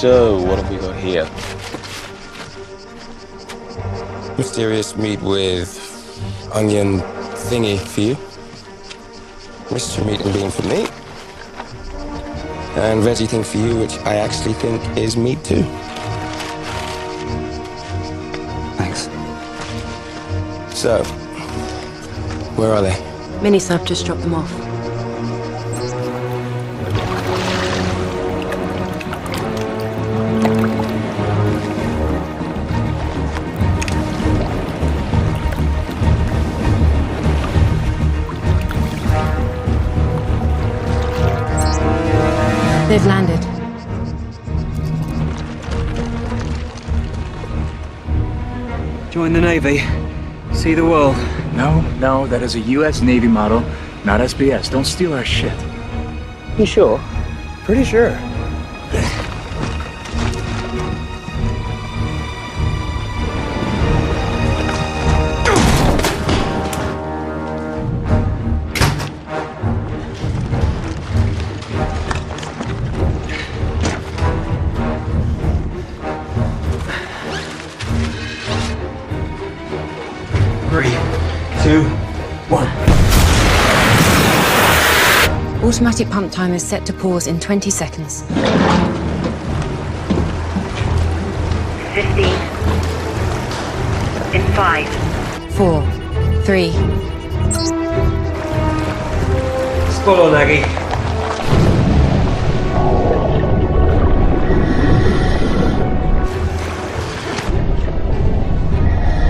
So, what have we got here? Mysterious meat with onion thingy for you. Mystery meat and bean for me. And veggie thing for you, which I actually think is meat too. Thanks. So, where are they? Minisub just dropped them off. They've landed. Join the Navy. See the world. No, that is a U.S. Navy model, not SBS. Don't steal our shit. You sure? Pretty sure. Automatic pump timer is set to pause in 20 seconds. 15. In 5. 4, 3. Spot on, Aggie.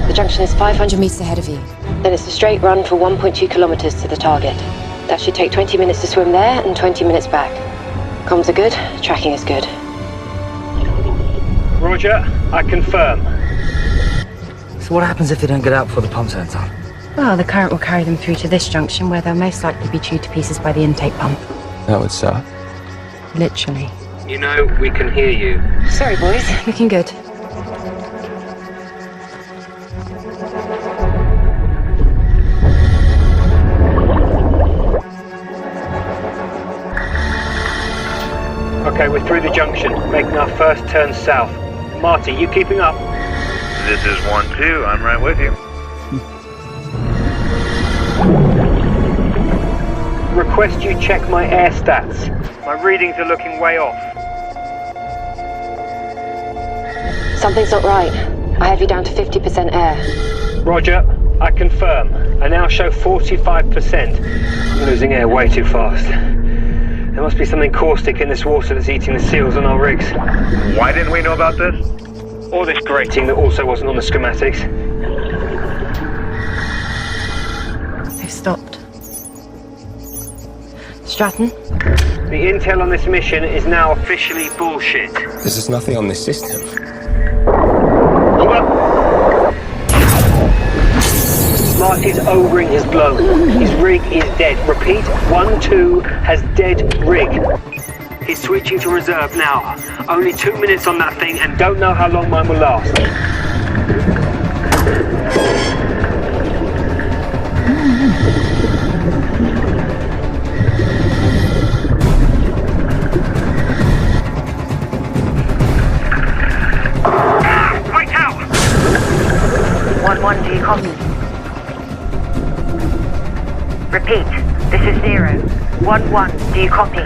The junction is 500 meters ahead of you. Then it's a straight run for 1.2 kilometers to the target. That should take 20 minutes to swim there and 20 minutes back. Comms are good, tracking is good. Roger, I confirm. So what happens if they don't get out before the pump turns on? Well, the current will carry them through to this junction where they'll most likely be chewed to pieces by the intake pump. That would suck. Literally. You know, we can hear you. Sorry, boys. Looking good. Okay, we're through the junction, making our first turn south. Marty, you keeping up? This is 1-2, I'm right with you. Request you check my air stats. My readings are looking way off. Something's not right. I have you down to 50% air. Roger, I confirm. I now show 45%. I'm losing air way too fast. There must be something caustic in this water that's eating the seals on our rigs. Why didn't we know about this? Or this grating that also wasn't on the schematics. They've stopped. Stratton? The intel on this mission is now officially bullshit. There's just nothing on this system. Hold up. Marty's O-ring has blown. His rig is dead. Repeat, 1-2 has dead rig. He's switching to reserve now. Only 2 minutes on that thing and don't know how long mine will last. Right out! 1-1, do you copy? Repeat, this is 0. 1-1, do you copy?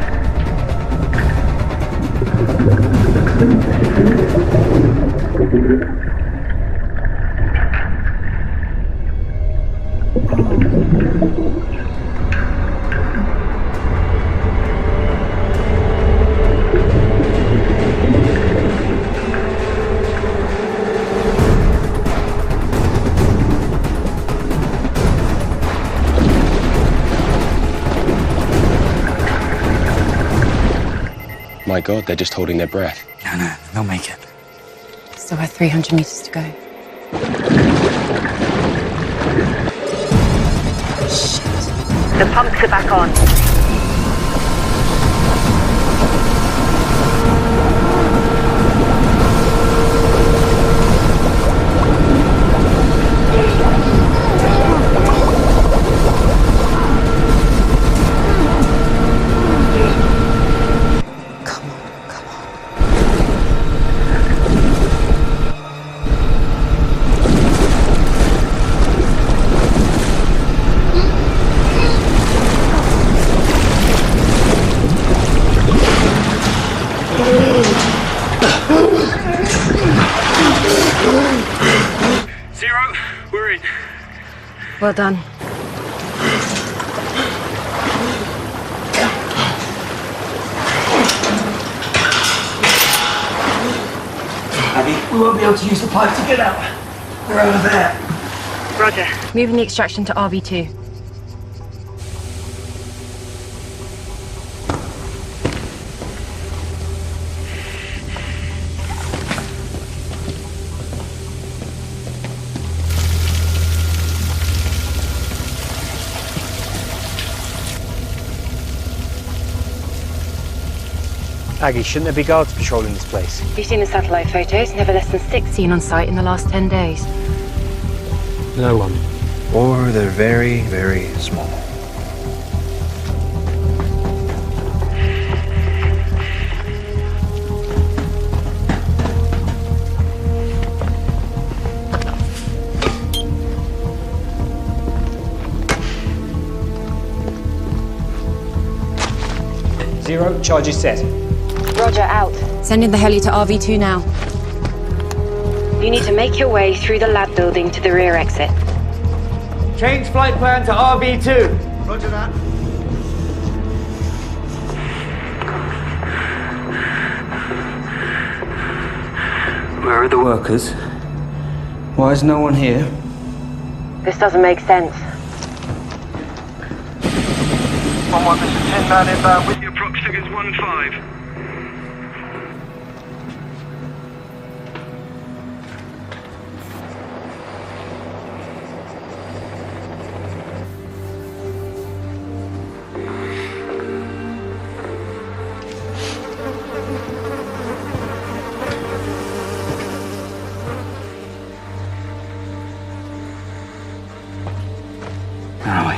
My God, they're just holding their breath. No, they'll make it. Still have 300 meters to go. Shit. The pumps are back on. Well done. Abby, we won't be able to use the pipe to get out. They're over there. Roger. Moving the extraction to RV2. Aggie, shouldn't there be guards patrolling this place? Have you seen the satellite photos? Never less than 6 seen on site in the last 10 days. No one. Or they're very, very small. Zero, charges set. Roger, out. Sending the heli to RV2 now. You need to make your way through the lab building to the rear exit. Change flight plan to RV2. Roger that. Where are the workers? Why is no one here? This doesn't make sense. 1-1, this is Tin Man inbound with your prox figures 1-5. Where are we?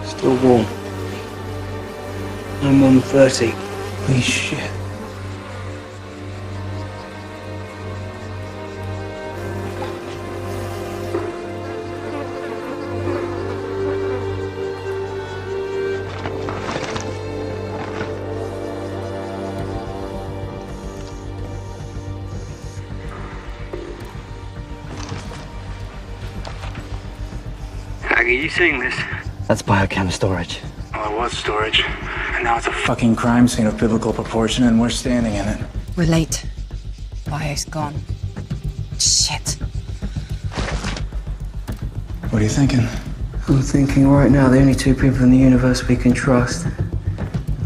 Still warm. No more than 30. Holy shit. Aggie, you seeing this? That's biochem storage. Well, it was storage. And now it's a fucking crime scene of biblical proportion, and we're standing in it. We're late. Bio's gone. Shit. What are you thinking? I'm thinking right now the only two people in the universe we can trust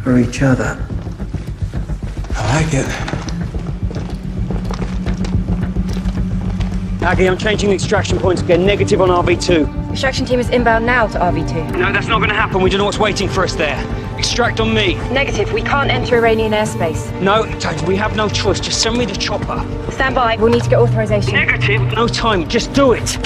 are each other. I like it. Aggie, I'm changing the extraction points again. Negative on RV2. Extraction team is inbound now to RV2. No, that's not going to happen. We don't know what's waiting for us there. Extract on me. Negative. We can't enter Iranian airspace. No, we have no choice. Just send me the chopper. Stand by. We'll need to get authorization. Negative. No time. Just do it.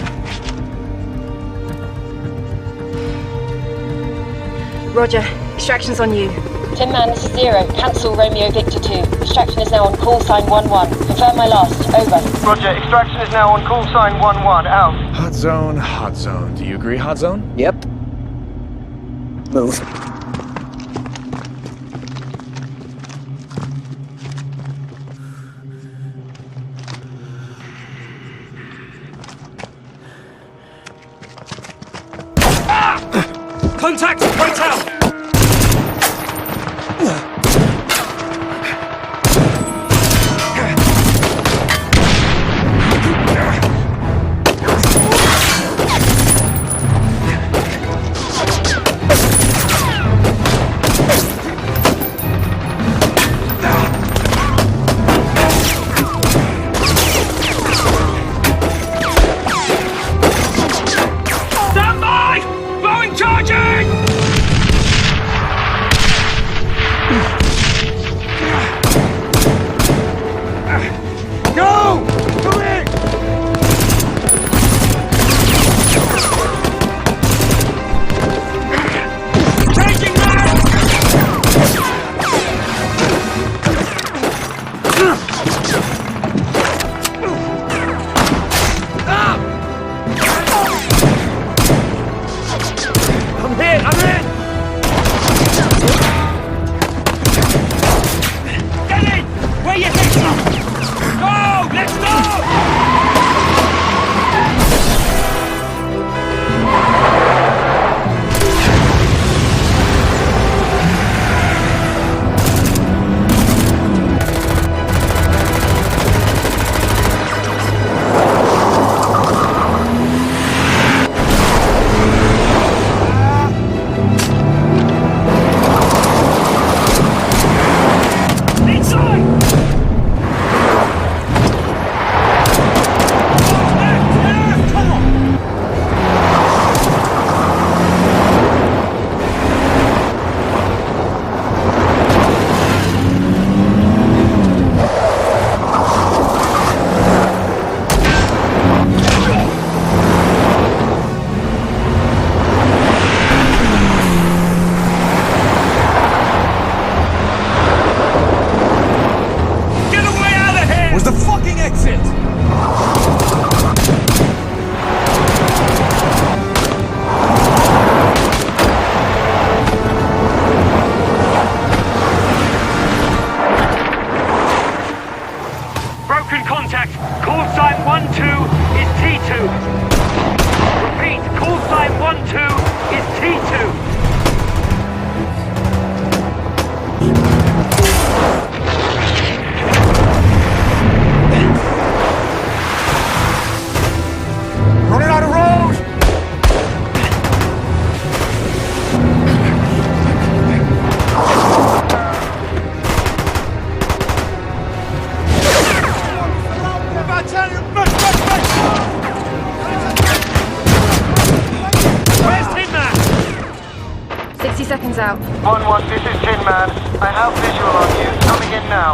Roger. Extraction's on you. Tin Man, this is Zero. Cancel Romeo Victor 2. Extraction is now on call sign 1-1. Confirm my last. Over. Roger, extraction is now on call sign 1-1. Out. Hot zone, hot zone. Do you agree, hot zone? Yep. Move. Contact! Right out! Stand by! Blowing charging! is T2. Repeat, call sign 12 is T2. Running out of road! Where's Tin Man? 60 seconds out. 1-1, this is Tin Man. I have visual on you. Coming in now.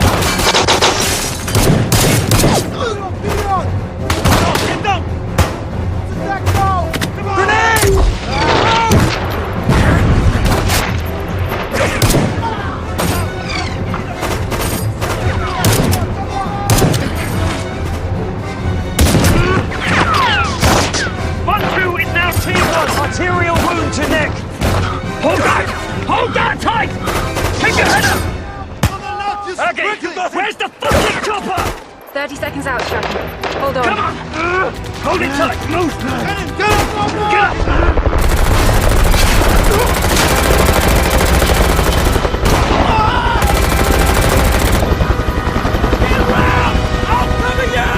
Arterial wound to neck! Hold that! Hold that tight! Keep your head up! Okay, where's the fucking chopper? 30 seconds out, Strachan. Hold on. Come on! Hold it tight! Move! Get up! Get around! I'll cover you!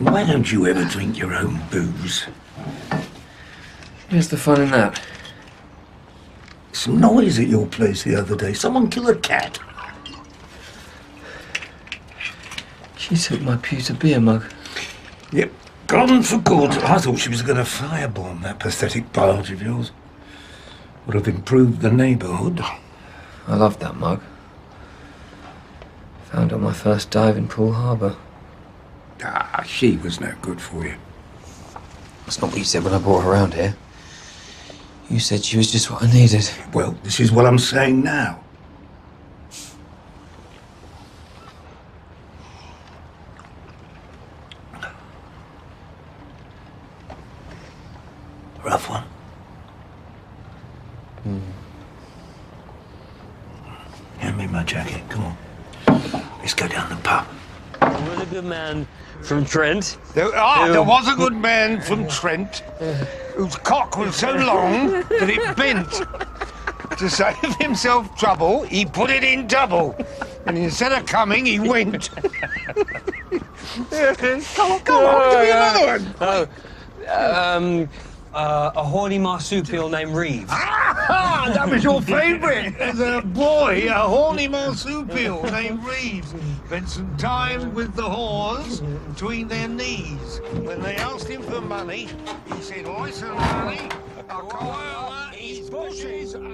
Why don't you ever drink your own booze? Where's the fun in that? Some noise at your place the other day. Someone kill a cat. She took my pewter beer mug. Yep, gone for good. I thought she was going to firebomb that pathetic barge of yours. Would have improved the neighbourhood. I loved that mug. Found it on my first dive in Poole Harbour. Ah, she was no good for you. That's not what you said when I brought her around here. You said she was just what I needed. Well, this is what I'm saying now. Rough one. Hand me my jacket, come on. Let's go down the pub. There was a good man from Trent. There was a good man from Trent whose cock was so long that it bent. To save himself trouble, he put it in double. And instead of coming, he went. Come on, give me another one. A horny marsupial named Reeves. Ah, that was your favourite as a boy, a horny marsupial named Reeves. Spent some time with the whores between their knees. When they asked him for money, he said, "Listen, honey, I'll go over his bushes and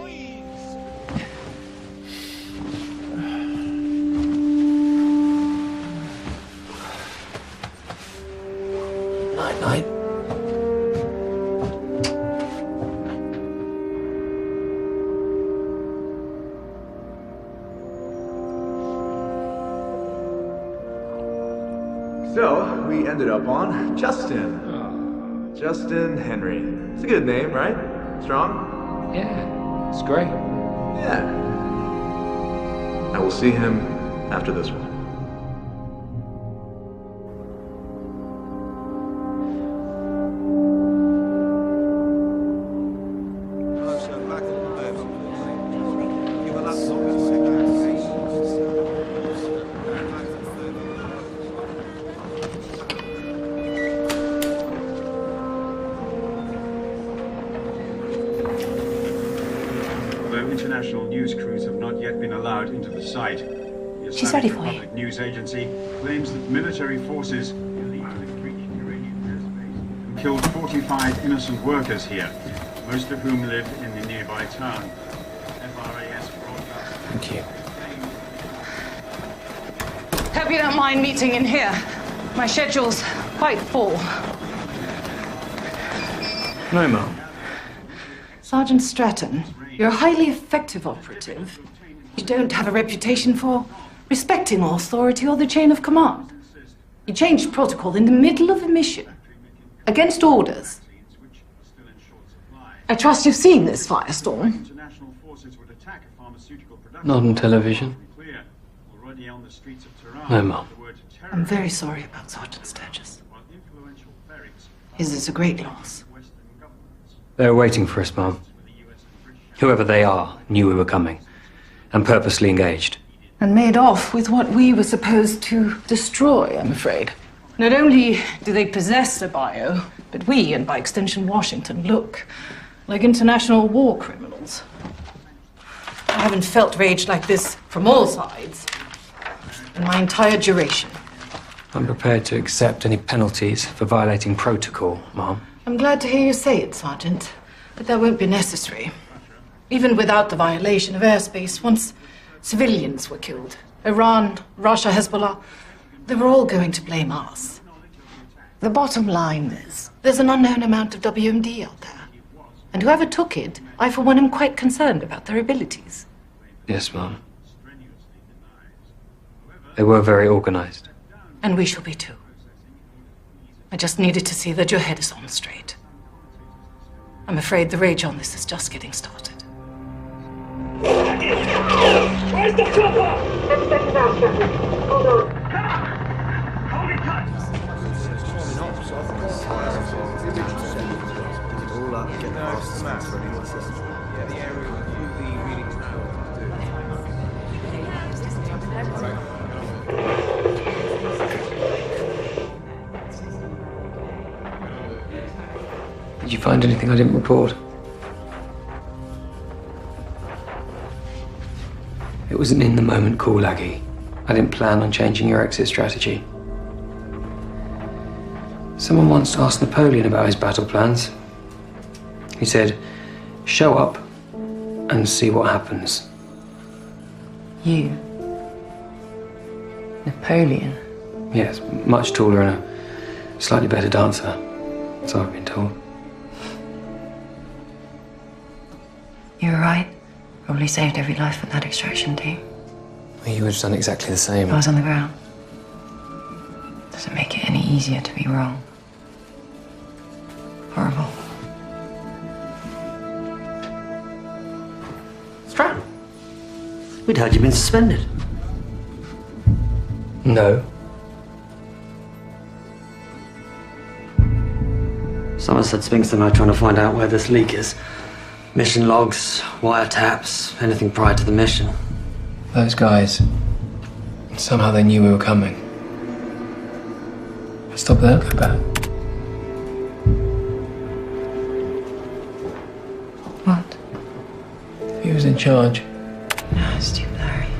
leaves." Night-night. So, we ended up on Justin. Justin Henry. It's a good name, right? Strong? Yeah, it's great. Yeah. I will see him after this one. International news crews have not yet been allowed into the site. The She's ready for Republic News Agency claims that military forces illegally breached Iranian airspace and killed 45 innocent workers here, most of whom live in the nearby town. FRAS broadcast. Thank you. Hope you don't mind meeting in here. My schedule's quite full. No, Mum. Sergeant Stratton, you're a highly effective operative. You don't have a reputation for respecting authority or the chain of command. You changed protocol in the middle of a mission, against orders. I trust you've seen this firestorm. Not on television. No, Mum. I'm very sorry about Sergeant Sturgis. His is a great loss. They were waiting for us, Mom. Whoever they are knew we were coming, and purposely engaged. And made off with what we were supposed to destroy, I'm afraid. Not only do they possess the bio, but we, and by extension Washington, look like international war criminals. I haven't felt rage like this from all sides in my entire duration. I'm prepared to accept any penalties for violating protocol, Mom. I'm glad to hear you say it, Sergeant, but that won't be necessary. Even without the violation of airspace, once civilians were killed, Iran, Russia, Hezbollah, they were all going to blame us. The bottom line is, there's an unknown amount of WMD out there. And whoever took it, I for one am quite concerned about their abilities. Yes, Mom. They were very organized. And we shall be too. I just needed to see that your head is on straight. I'm afraid the rage on this is just getting started. Where's the flipper? I'm stepping out, Shepard. Hold on. Hold it tight. All up, get past the mass ready. What's this? Yeah, the area with UV readings now. Did you find anything I didn't report? It was an in-the-moment call, Aggie. I didn't plan on changing your exit strategy. Someone once asked Napoleon about his battle plans. He said, show up and see what happens. You? Napoleon? Yes, much taller and a slightly better dancer, so I've been told. You were right. Probably saved every life at that extraction team. You would have done exactly the same. I was on the ground. Doesn't make it any easier to be wrong. Horrible. Stratton, we'd heard you'd been suspended. No. Someone said Spinks and I are trying to find out where this leak is. Mission logs, wiretaps, anything prior to the mission. Those guys, somehow they knew we were coming. Stop there, go back. What? He was in charge. No, stupid Harry.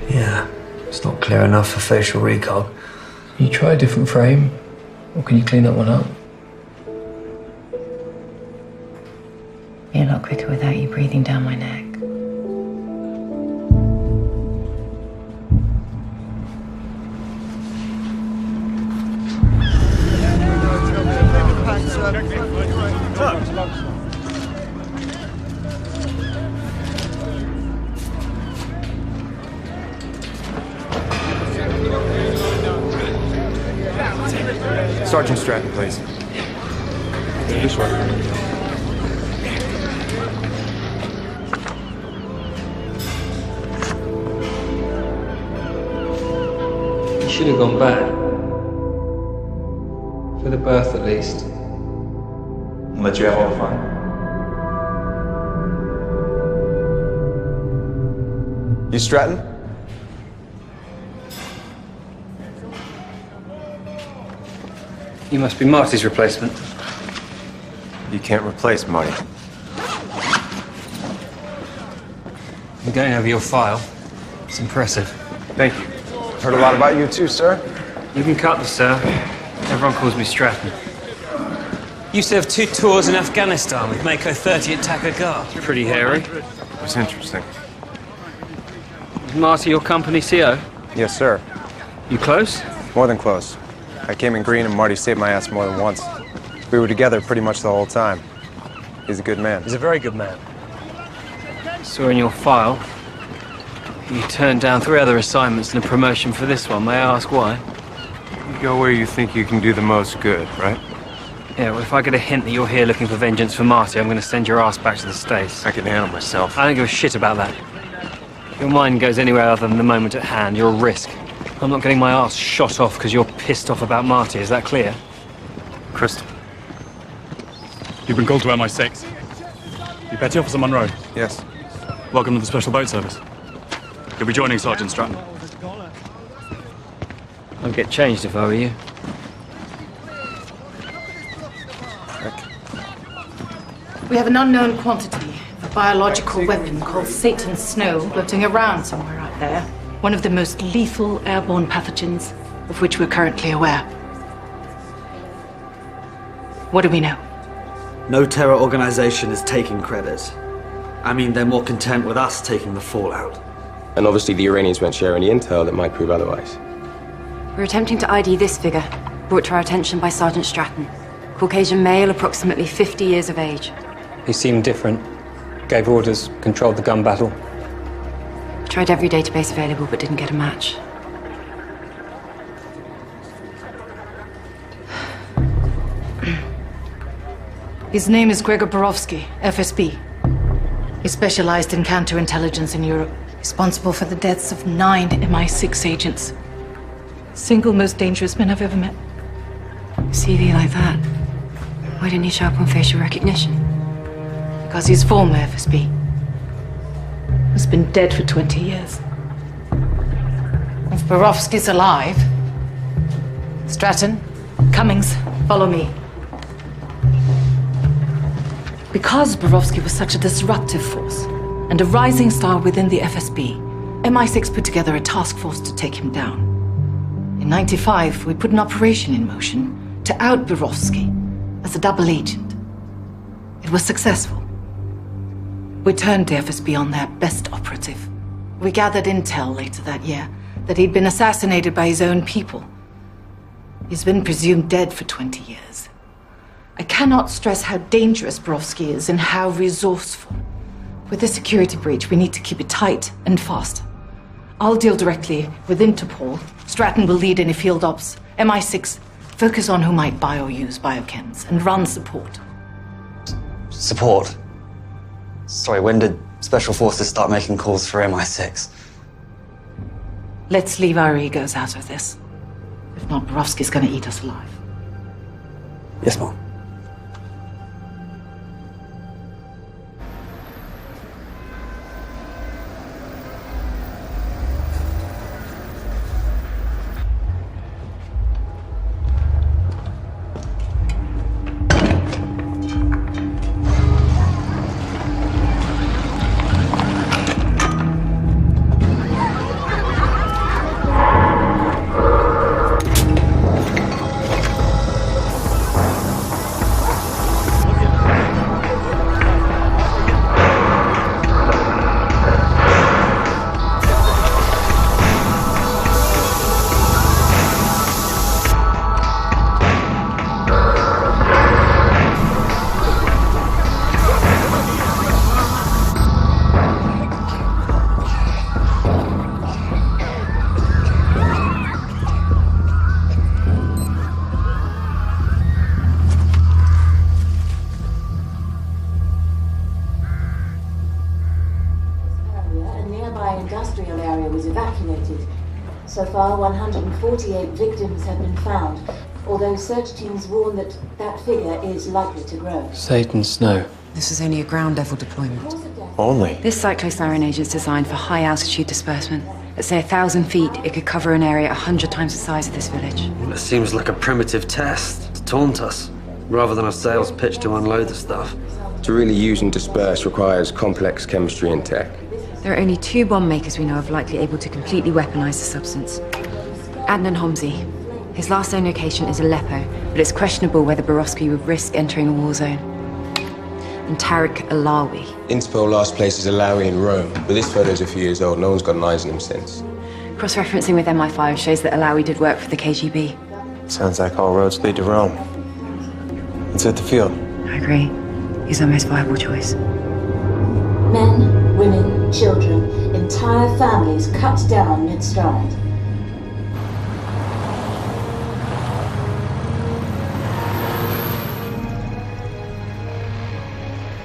Yeah, it's not clear enough for facial recog. Can you try a different frame? Or can you clean that one up? Be a lot quicker without you breathing down my neck. Sergeant Stratton, please. This way. You should have gone back. For the birth, at least. Let you have all the fun. You Stratton? You must be Marty's replacement. You can't replace Marty. I'm going over your file. It's impressive. Thank you. Heard a lot about you too, sir. You can cut this, sir. Everyone calls me Stratton. You served 2 tours in Afghanistan with Mako 30 at Takur. Pretty hairy. It was interesting. Is Marty your company CO? Yes, sir. You close? More than close. I came in green and Marty saved my ass more than once. We were together pretty much the whole time. He's a good man. He's a very good man. Saw in your file, you turned down 3 other assignments and a promotion for this one. May I ask why? You go where you think you can do the most good, right? Yeah, well, if I get a hint that you're here looking for vengeance for Marty, I'm going to send your ass back to the States. I can handle myself. I don't give a shit about that. If your mind goes anywhere other than the moment at hand, you're a risk. I'm not getting my ass shot off because you're pissed off about Marty. Is that clear? Crystal. You've been called to MI6. You Petty Officer Monroe? Yes. Welcome to the Special Boat Service. You'll be joining Sergeant Stratton. I'd get changed if I were you. We have an unknown quantity of a biological weapon called Satan's Snow floating around somewhere out there. One of the most lethal airborne pathogens of which we're currently aware. What do we know? No terror organization is taking credit. I mean, they're more content with us taking the fallout. And obviously the Iranians won't share any intel that might prove otherwise. We're attempting to ID this figure, brought to our attention by Sergeant Stratton. Caucasian male, approximately 50 years of age. He seemed different. Gave orders, controlled the gun battle. Tried every database available, but didn't get a match. His name is Gregor Borovsky, FSB. He specialized in counterintelligence in Europe, responsible for the deaths of 9 MI6 agents. Single most dangerous man I've ever met. CV like that. Why didn't he show up on facial recognition? Because he's former FSB. He's been dead for 20 years. If Borovsky's alive... Stratton, Cummings, follow me. Because Borovsky was such a disruptive force and a rising star within the FSB, MI6 put together a task force to take him down. In '95, we put an operation in motion to out Borovsky as a double agent. It was successful. We turned the FSB on their best operative. We gathered intel later that year that he'd been assassinated by his own people. He's been presumed dead for 20 years. I cannot stress how dangerous Borovsky is and how resourceful. With this security breach, we need to keep it tight and fast. I'll deal directly with Interpol. Stratton will lead any field ops. MI6, focus on who might buy or use biochem and run support. Support? Sorry, when did Special Forces start making calls for MI6? Let's leave our egos out of this. If not, Borovsky's gonna eat us alive. Yes, Mom. Industrial area was evacuated. So far, 148 victims have been found, although search teams warn that that figure is likely to grow. Satan Snow. This is only a ground-level deployment. Only? This cyclosiren agent is designed for high-altitude disbursement. At, say, 1,000 feet, it could cover an area 100 times the size of this village. Well, it seems like a primitive test to taunt us, rather than a sales pitch to unload the stuff. To really use and disperse requires complex chemistry and tech. There are only 2 bomb makers we know of likely able to completely weaponize the substance. Adnan Homsi. His last known location is Aleppo, but it's questionable whether Borovsky would risk entering a war zone. And Tariq Alawi. Interpol last places Alawi in Rome, but this photo's a few years old. No one's got eyes on him since. Cross-referencing with MI5 shows that Alawi did work for the KGB. Sounds like all roads lead to Rome. Let's hit the field. I agree. He's our most viable choice. Men, women, children, entire families cut down mid-stride.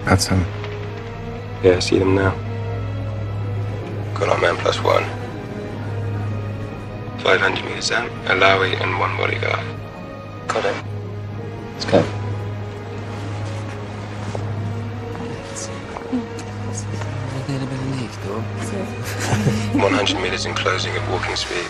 That's him. Yeah, I see them now. Got our man +1. 500 meters out, Alawi and 1 bodyguard. Got it. Let's go. A little bit of leak, though. 100 meters in closing at walking speed.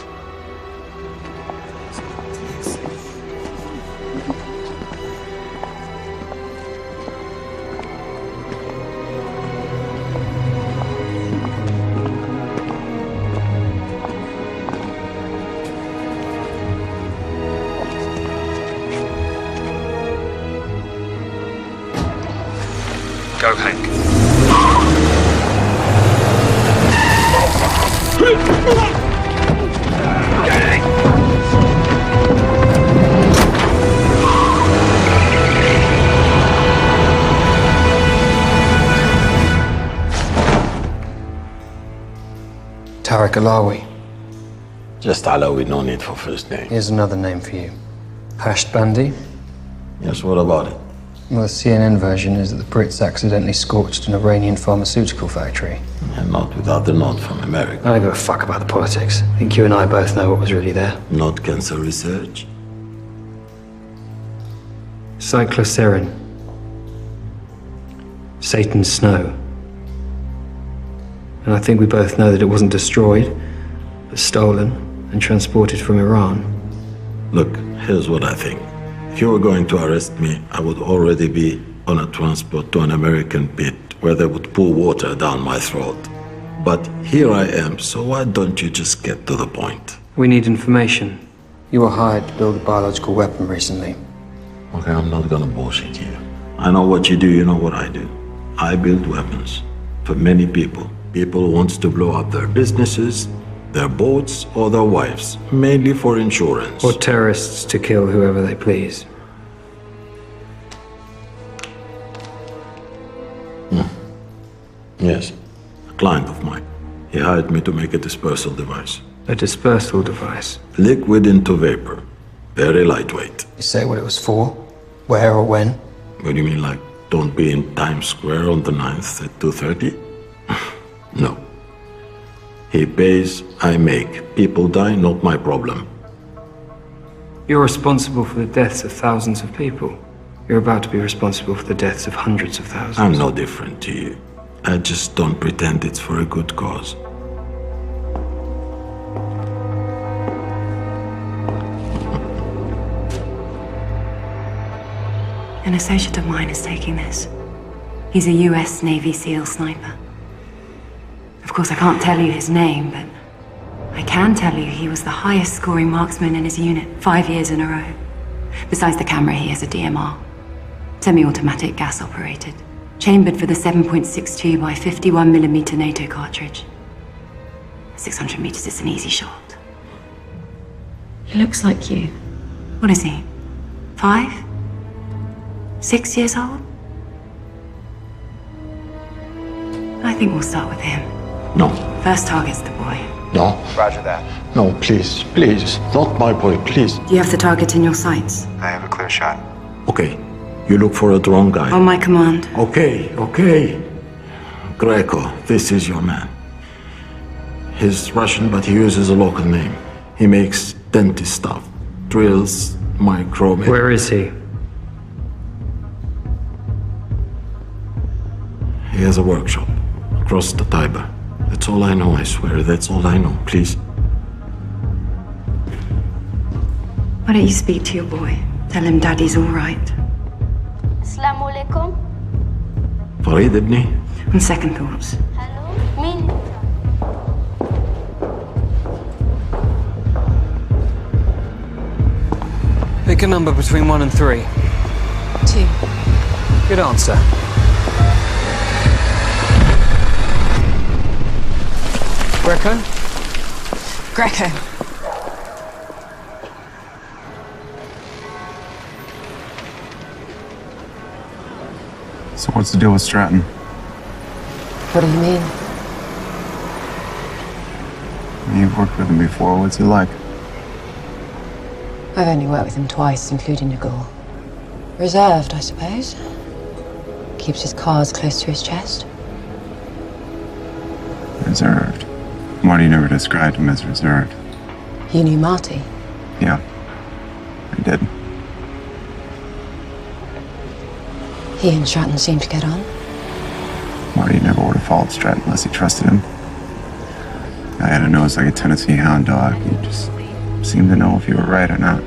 Go, Hank. Tariq Alawi. Just Alawi, no need for first name. Here's another name for you. Hashed Bandi. Yes, what about it? Well, the CNN version is that the Brits accidentally scorched an Iranian pharmaceutical factory. And not without the nod from America. I don't give a fuck about the politics. I think you and I both know what was really there. Not cancer research. Cyclosiren. Satan's Snow. And I think we both know that it wasn't destroyed, but stolen and transported from Iran. Look, here's what I think. If you were going to arrest me, I would already be on a transport to an American pit where they would pour water down my throat. But here I am, so why don't you just get to the point? We need information. You were hired to build a biological weapon recently. Okay, I'm not gonna bullshit here. I know what you do, you know what I do. I build weapons for many people. People who want to blow up their businesses, their boats, or their wives, mainly for insurance. Or terrorists to kill whoever they please. Yes, a client of mine. He hired me to make a dispersal device. A dispersal device? Liquid into vapor. Very lightweight. You say what it was for? Where or when? What do you mean, like, don't be in Times Square on the 9th at 2:30? No. He pays, I make. People die, not my problem. You're responsible for the deaths of thousands of people. You're about to be responsible for the deaths of hundreds of thousands. I'm no different to you. I just don't pretend it's for a good cause. An associate of mine is taking this. He's a US Navy SEAL sniper. Of course, I can't tell you his name, but I can tell you he was the highest scoring marksman in his unit 5 years in a row. Besides the camera, he has a DMR. Semi-automatic gas operated. Chambered for the 7.62 by 51mm NATO cartridge. 600 meters is an easy shot. He looks like you. What is he? 5? 6 years old? I think we'll start with him. No. First target's the boy. No. Roger that. No, please, please. Not my boy, please. Do you have the target in your sights? I have a clear shot. Okay. You look for a drone guy. On my command. Okay, okay. Greco, this is your man. He's Russian, but he uses a local name. He makes dentist stuff. Drills, micro... Where is he? He has a workshop across the Tiber. That's all I know, I swear. That's all I know, please. Why don't you speak to your boy? Tell him Daddy's all right. Assalamu alaikum. Farid ibni? On second thoughts. Hello? Mean. Pick a number between 1 and 3. 2. Good answer. Greco? Greco. So what's the deal with Stratton? What do you mean? You've worked with him before. What's he like? I've only worked with him twice, including Nagul. Reserved, I suppose. Keeps his cards close to his chest. Reserved. Marty never described him as reserved. You knew Marty? Yeah, I did. He and Stratton seem to get on. Marty never would have followed Stratton unless he trusted him. I had a nose like a Tennessee hound dog. He just seemed to know if you were right or not.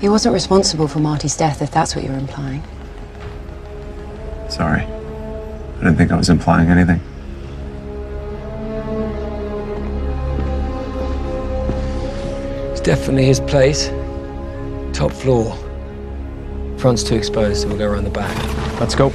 He wasn't responsible for Marty's death, if that's what you're implying. Sorry. I didn't think I was implying anything. It's definitely his place. Top floor. Front's too exposed, so we'll go around the back. Let's go.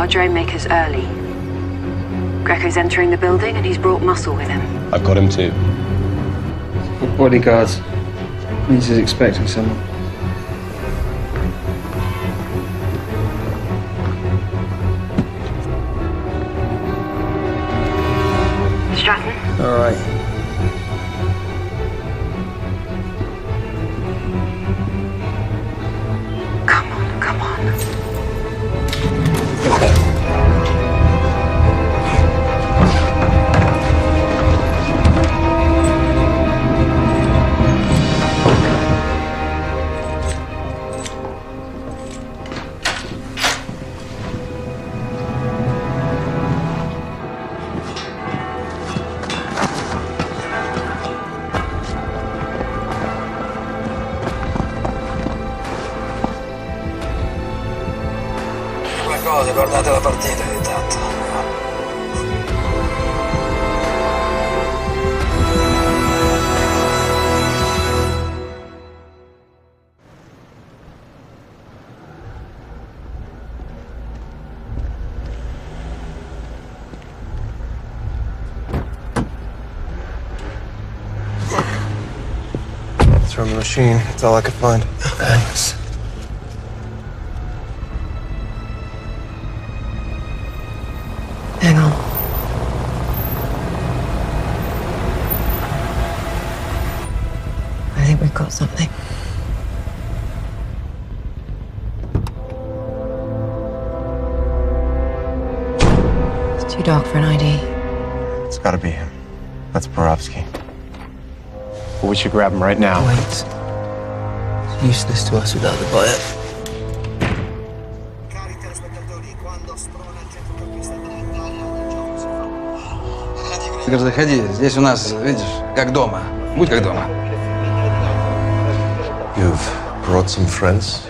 our drone makers early. Greco's entering the building and he's brought Muscle with him. I've got him too. Bodyguards. Means he's expecting someone. Stratton? All right. Come on. Guardate la partita intanto. It's from the machine. It's all I could find. Thanks. Hang on. I think we've got something. It's too dark for an ID. It's gotta be him. That's Borovsky. Well, we should grab him right now. Wait. It's useless to us without the buyer. Заходи, здесь у нас, видишь, как дома. Будь как дома. You've brought some friends?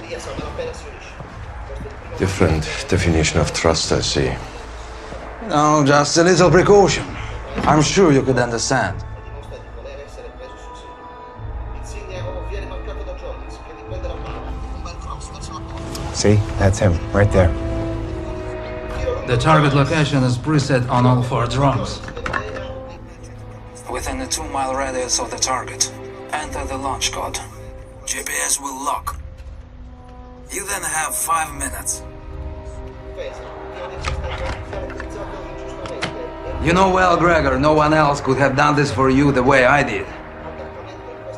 Different definition of trust, I see. No, just a little precaution. I'm sure you could understand. See? That's him, right there. The target location is preset on all 4 drones. Within a 2-mile radius of the target, enter the launch code. GPS will lock. You then have 5 minutes. You know well, Gregor, no one else could have done this for you the way I did.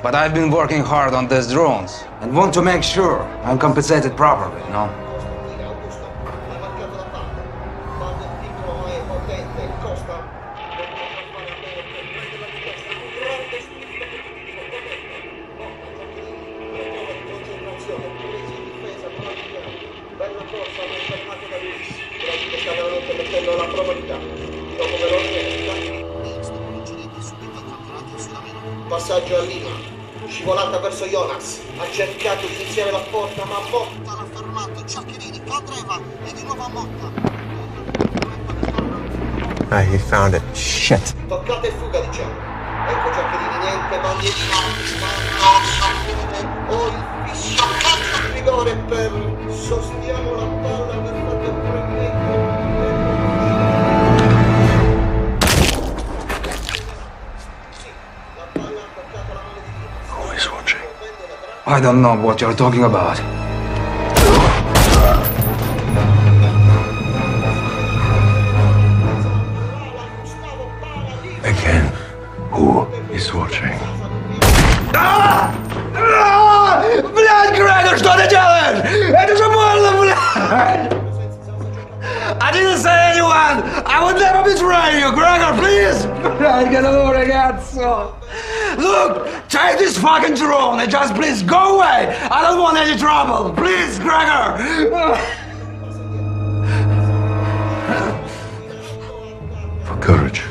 But I've been working hard on these drones and want to make sure I'm compensated properly, you know? Passaggio a Lima, scivolata verso Jonas, ha cercato di iniziare la porta ma Motta l'ha fermato, Giaccherini, cadreva e di nuovo a Motta. Ah, he found it. Shit. Toccata e fuga diciamo. Ecco Giaccherini, niente maglie di o il fischio di rigore per sostiamo la palla per fare il prendere. I don't know what you're talking about. Again, who is watching? Блядь, Грегор, что ты делаешь? Это же больно, блядь! I didn't say anyone! I would never betray you, Gregor, please! Блядь, get over ragazzo! Look, take this fucking drone and just please go away! I don't want any trouble! Please, Gregor! For courage.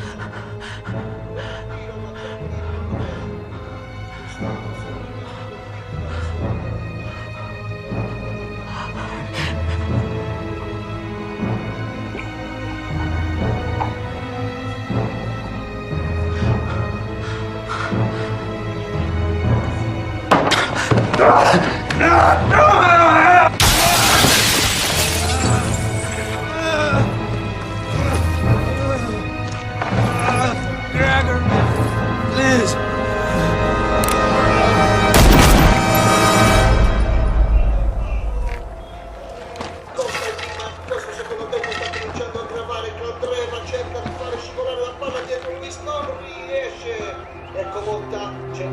ti scorri, esce! Ecco volta, c'è...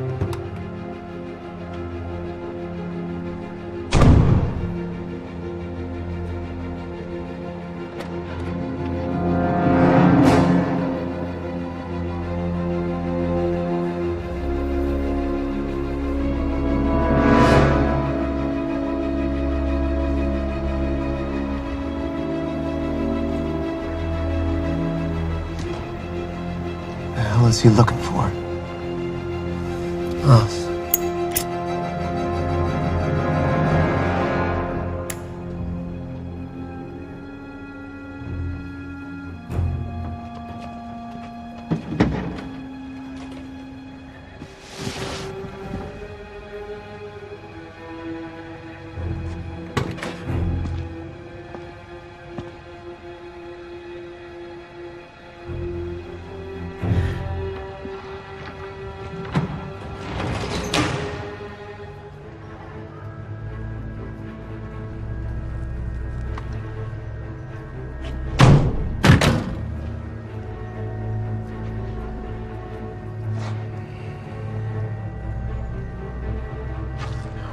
What is he looking for? Us.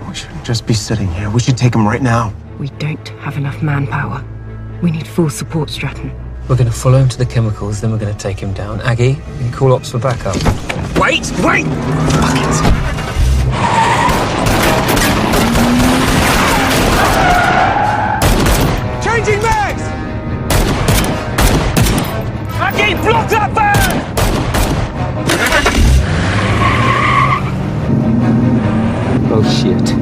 We shouldn't just be sitting here. We should take him right now. We don't have enough manpower. We need full support, Stratton. We're going to follow him to the chemicals, then we're going to take him down. Aggie, you can call ops for backup. Wait! Wait! Fuck it! Changing mags! Aggie, block that van! Oh, shit.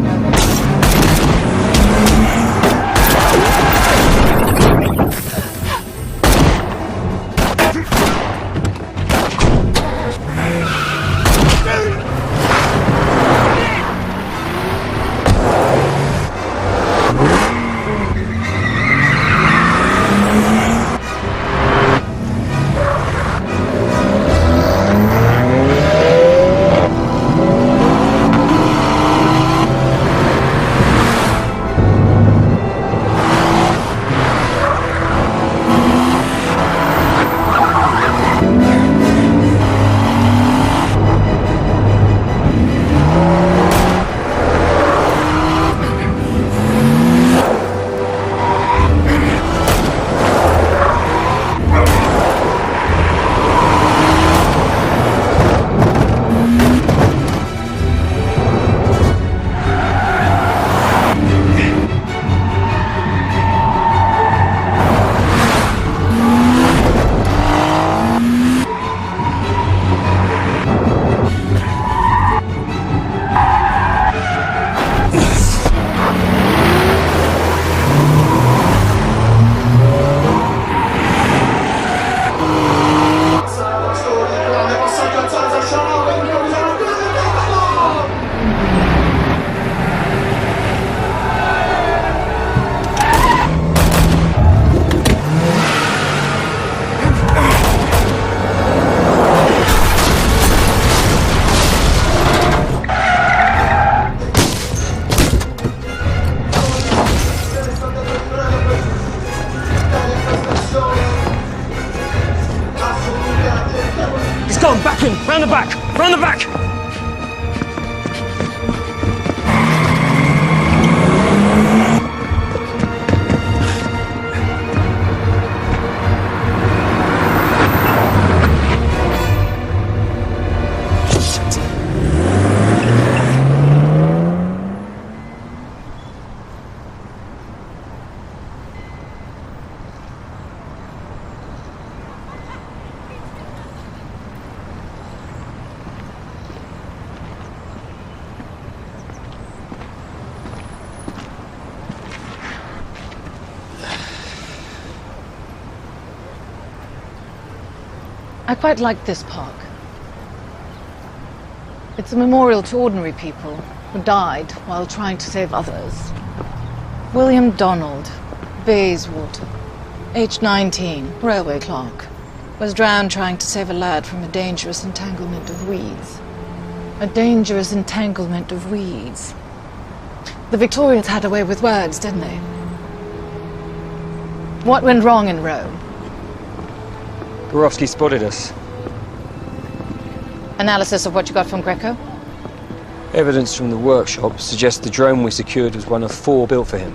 Back in! Round the back! Round the back! I quite like this park. It's a memorial to ordinary people who died while trying to save others. William Donald, Bayswater, age 19, railway clerk, was drowned trying to save a lad from a dangerous entanglement of weeds. A dangerous entanglement of weeds. The Victorians had a way with words, didn't they? What went wrong in Rome? Borowski spotted us. Analysis of what you got from Greco? Evidence from the workshop suggests the drone we secured was one of 4 built for him.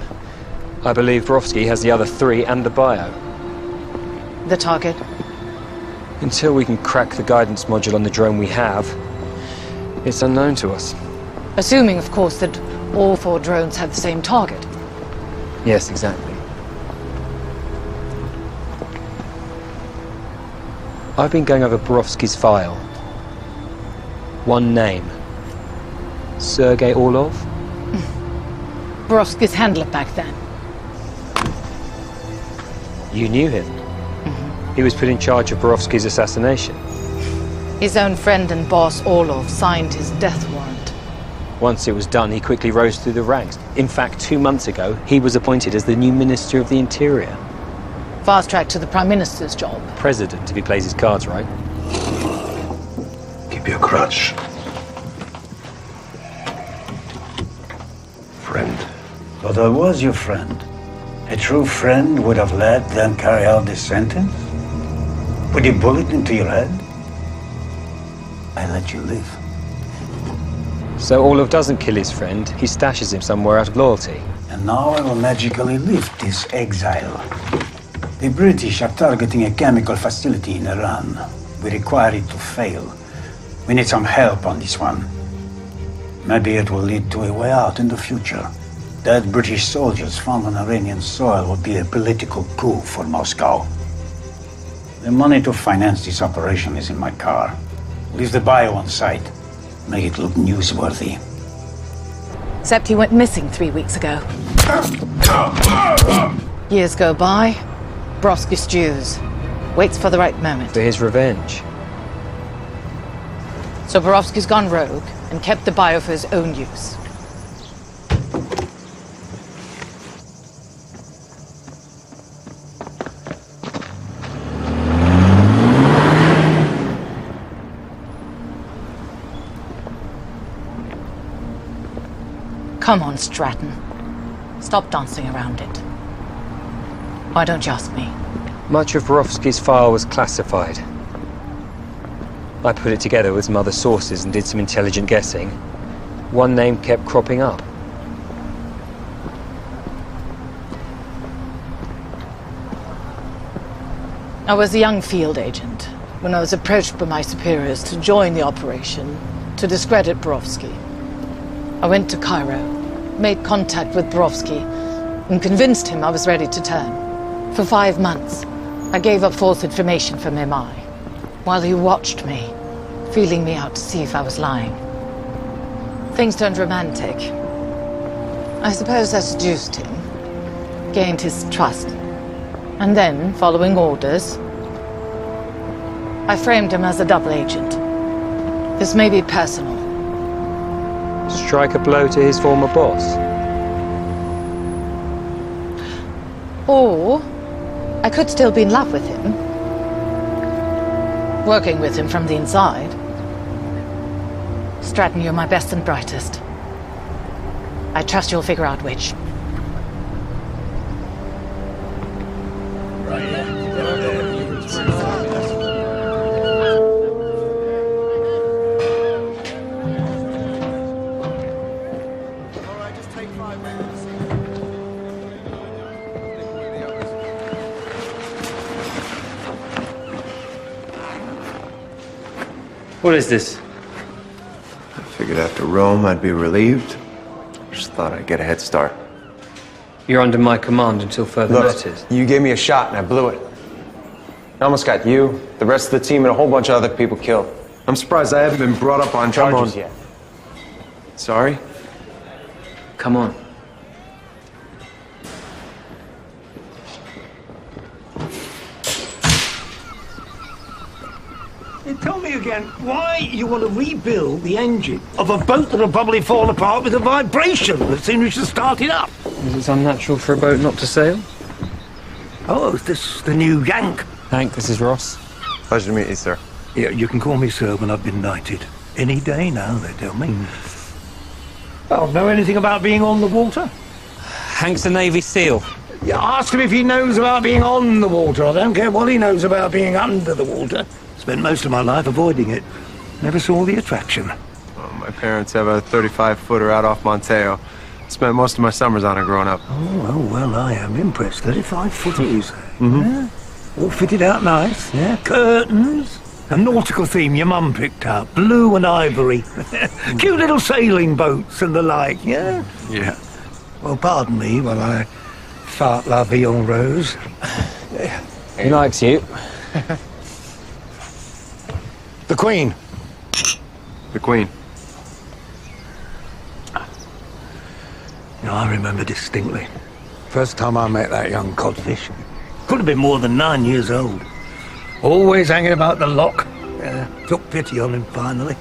I believe Borowski has the other 3 and the bio. The target? Until we can crack the guidance module on the drone we have, it's unknown to us. Assuming, of course, that all 4 drones have the same target. Yes, exactly. I've been going over Borowski's file. One name. Sergei Orlov? Borowski's handler back then. You knew him? He was put in charge of Borowski's assassination. His own friend and boss, Orlov, signed his death warrant. Once it was done, he quickly rose through the ranks. In fact, 2 months ago, he was appointed as the new Minister of the Interior. Fast track to the Prime Minister's job. President, if he plays his cards right. Keep your crutch. Friend. But I was your friend. A true friend would have let them carry out this sentence? Put a bullet into your head? I let you live. So Orlov doesn't kill his friend, he stashes him somewhere out of loyalty. And now I will magically lift this exile. The British are targeting a chemical facility in Iran. We require it to fail. We need some help on this one. Maybe it will lead to a way out in the future. Dead British soldiers found on Iranian soil would be a political coup for Moscow. The money to finance this operation is in my car. Leave the bio on site. Make it look newsworthy. Except he went missing 3 weeks ago. Years go by. Borowski stews. Waits for the right moment. For his revenge. So Borowski's gone rogue and kept the bio for his own use. Come on, Stratton. Stop dancing around it. Why don't you ask me? Much of Borowski's file was classified. I put it together with some other sources and did some intelligent guessing. One name kept cropping up. I was a young field agent when I was approached by my superiors to join the operation to discredit Borowski. I went to Cairo, made contact with Borowski, and convinced him I was ready to turn. For 5 months, I gave up false information from MI, while he watched me, feeling me out to see if I was lying. Things turned romantic. I suppose I seduced him, gained his trust, and then, following orders, I framed him as a double agent. This may be personal. Strike a blow to his former boss. Or I could still be in love with him. Working with him from the inside. Stratton, you're my best and brightest. I trust you'll figure out which. What is this? I figured after Rome I'd be relieved. Just thought I'd get a head start. You're under my command until further notice. You gave me a shot and I blew it. I almost got you, the rest of the team, and a whole bunch of other people killed. I'm surprised I haven't been brought up on charges yet. Sorry? Come on. Tell me again why you want to rebuild the engine of a boat that'll probably fall apart with a vibration as soon as you start it up. Is it unnatural for a boat not to sail? Oh, is this the new Yank? Hank, this is Ross. Pleasure to meet you, sir. Yeah, you can call me sir when I've been knighted. Any day now, they tell me. Well, know anything about being on the water? Hank's a Navy SEAL. You ask him if he knows about being on the water. I don't care what he knows about being under the water. Spent most of my life avoiding it. Never saw the attraction. My parents have a 35-footer out off Monteo. Spent most of my summers on it growing up. Oh, well, I am impressed. 35-footer, you say? Yeah? All fitted out nice, yeah? Curtains. A nautical theme your mum picked up. Blue and ivory. Cute little sailing boats and the like, yeah? Yeah. Well, pardon me while I fart la vie en rose. He likes you. The Queen. The Queen. You know, I remember distinctly. First time I met that young codfish. Could have been more than 9 years old. Always hanging about the lock. Took pity on him finally.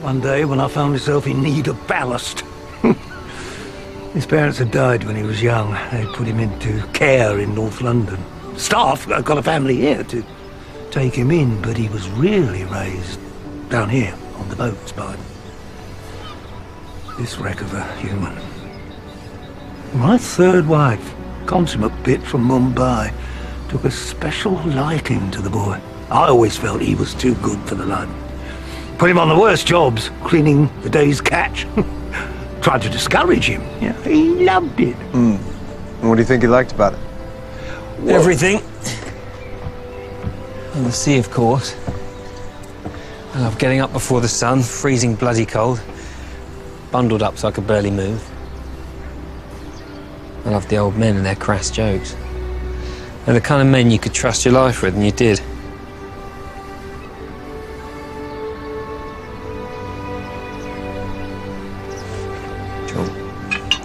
One day when I found myself in need of ballast. His parents had died when he was young. They put him into care in North London. Staff got a family here to take him in, but he was really raised down here on the boats by this wreck of a human. My third wife, consummate bit from Mumbai, took a special liking to the boy. I always felt he was too good for the lad. Put him on the worst jobs, cleaning the day's catch. Tried to discourage him. Yeah, he loved it. And what do you think he liked about it? Everything. And the sea, of course. I love getting up before the sun, freezing bloody cold. Bundled up so I could barely move. I loved the old men and their crass jokes. They're the kind of men you could trust your life with, and you did. Cool.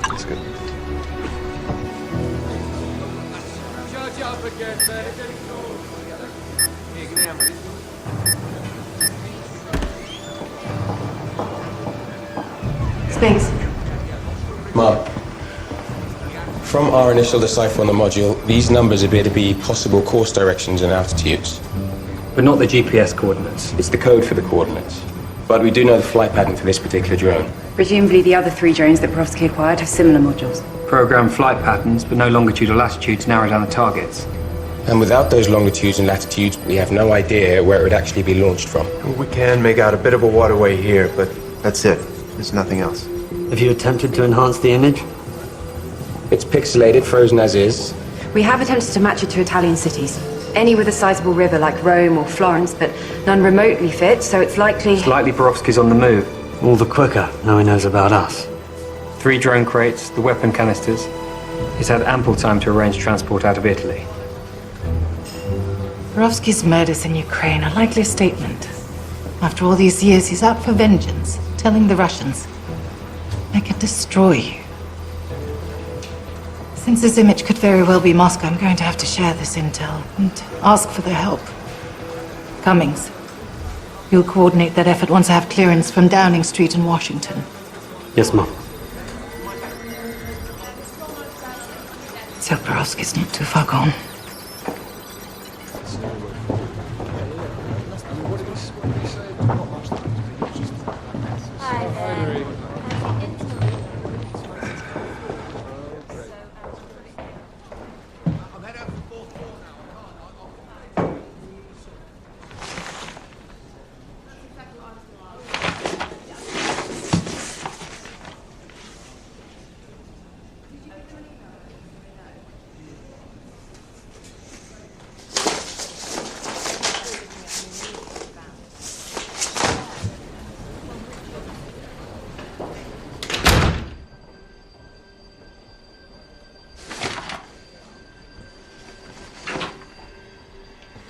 That's good. Sphinx. Mom, from our initial decipher on the module, these numbers appear to be possible course directions and altitudes. But not the GPS coordinates. It's the code for the coordinates. But we do know the flight pattern for this particular drone. Presumably the other 3 drones that Perovsky acquired have similar modules. Program flight patterns, but no longitude or latitude to narrow down the targets. And without those longitudes and latitudes, we have no idea where it would actually be launched from. We can make out a bit of a waterway here, but that's it. There's nothing else. Have you attempted to enhance the image? It's pixelated, frozen as is. We have attempted to match it to Italian cities. Any with a sizable river like Rome or Florence, but none remotely fit, so it's likely... It's likely Perovsky's on the move. All the quicker, now he knows about us. 3 drone crates, the weapon canisters. He's had ample time to arrange transport out of Italy. Perovsky's murders in Ukraine are likely a statement. After all these years, he's out for vengeance, telling the Russians, I could destroy you. Since this image could very well be Moscow, I'm going to have to share this intel and ask for their help. Cummings, you'll coordinate that effort once I have clearance from Downing Street in Washington. Yes, Mom. So Perovsky's not too far gone.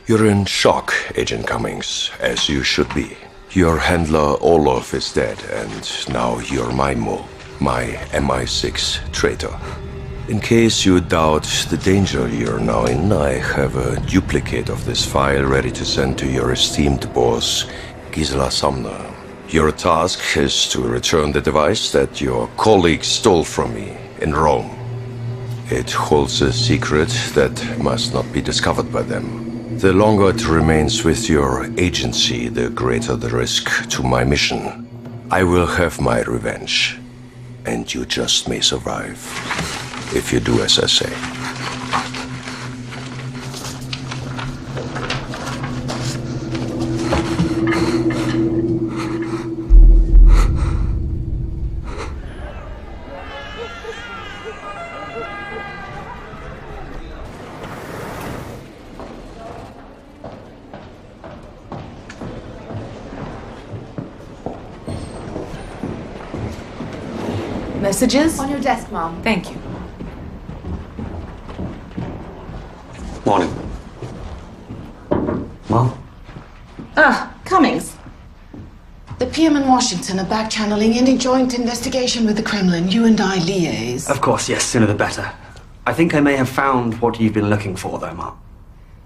You're in shock, Agent Cummings, as you should be. Your handler, Orlov, is dead, and now you're my MI6 traitor. In case you doubt the danger you're now in, I have a duplicate of this file ready to send to your esteemed boss, Gisela Sumner. Your task is to return the device that your colleague stole from me in Rome. It holds a secret that must not be discovered by them. The longer it remains with your agency, the greater the risk to my mission. I will have my revenge, and you just may survive, if you do as I say. Messages? On your desk, Mom. Thank you. Morning. Mom? Ah, Cummings. The PM in Washington are back-channeling any joint investigation with the Kremlin. You and I liaise. Of course, yes, sooner the better. I think I may have found what you've been looking for, though, Mom.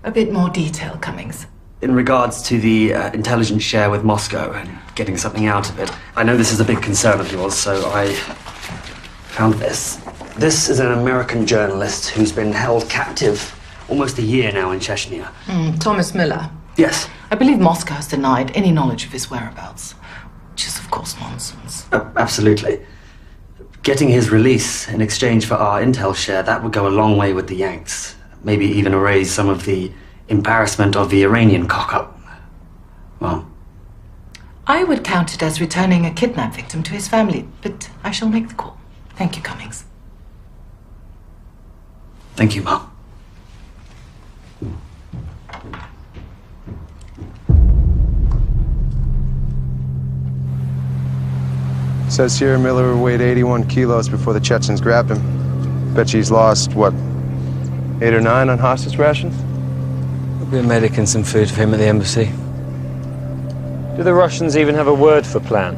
A bit more detail, Cummings. In regards to the intelligence share with Moscow and getting something out of it, I know this is a big concern of yours, so I found this. This is an American journalist who's been held captive almost a year now in Chechnya. Thomas Miller. Yes. I believe Moscow has denied any knowledge of his whereabouts, which is, of course, nonsense. Absolutely. Getting his release in exchange for our intel share, that would go a long way with the Yanks. Maybe even erase some of the embarrassment of the Iranian cock-up. Well, I would count it as returning a kidnap victim to his family, but I shall make the call. Thank you, Cummings. thank you, Mom. Says here Miller weighed 81 kilos before the Chechens grabbed him. Bet you he's lost, what, 8 or 9 on hostage rations? A bit of medic and some food for him at the embassy. Do the Russians even have a word for plan?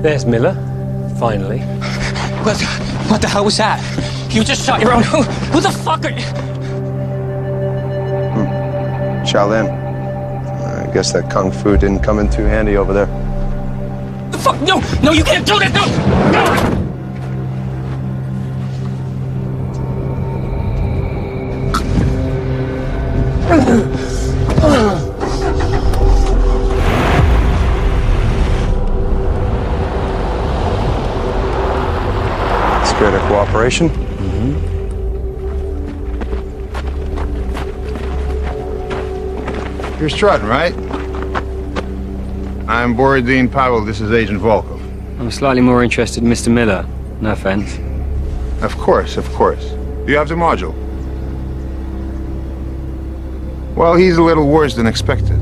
There's Miller, finally. What the hell was that? You just shot your own... Who the fuck are you? Shaolin. I guess that kung fu didn't come in too handy over there. The fuck? No! No, you can't do that! No! No! Spirit of cooperation? You're Strutton, right? I'm Borodin Pavel. This is Agent Volkov. I'm slightly more interested in Mr. Miller. No offense. Of course, of course. Do you have the module? Well, he's a little worse than expected.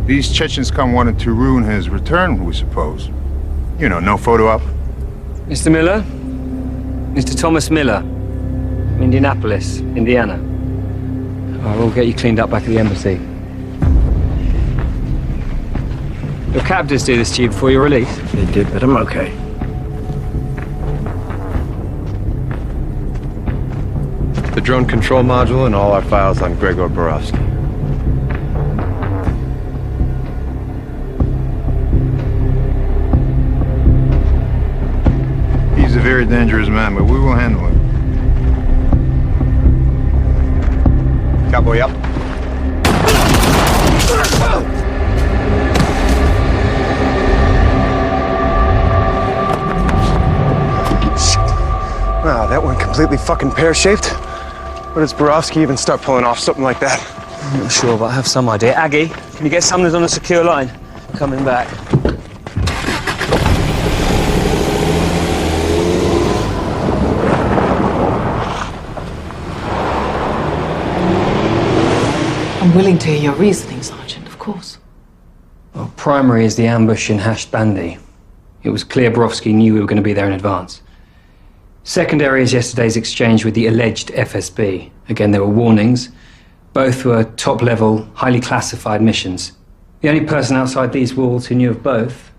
These Chechens wanted to ruin his return, we suppose. You know, no photo op. Mr. Miller? Mr. Thomas Miller. Indianapolis, Indiana. All right, we'll get you cleaned up back at the embassy. Your captors do this to you before your release? They did, but I'm okay. The drone control module and all our files on Gregor Borovsky. He's a very dangerous man, but we will handle him. Cowboy up. Wow, that went completely fucking pear-shaped. Where does Borovsky even start pulling off something like that? I'm not sure, but I have some idea. Aggie, can you get Sumner's on a secure line? Coming back. I'm willing to hear your reasoning, Sergeant, of course. Well, primary is the ambush in Hashed Bandy. It was clear Borovsky knew we were going to be there in advance. Secondary is yesterday's exchange with the alleged FSB. Again, there were warnings. Both were top-level, highly classified missions. The only person outside these walls who knew of both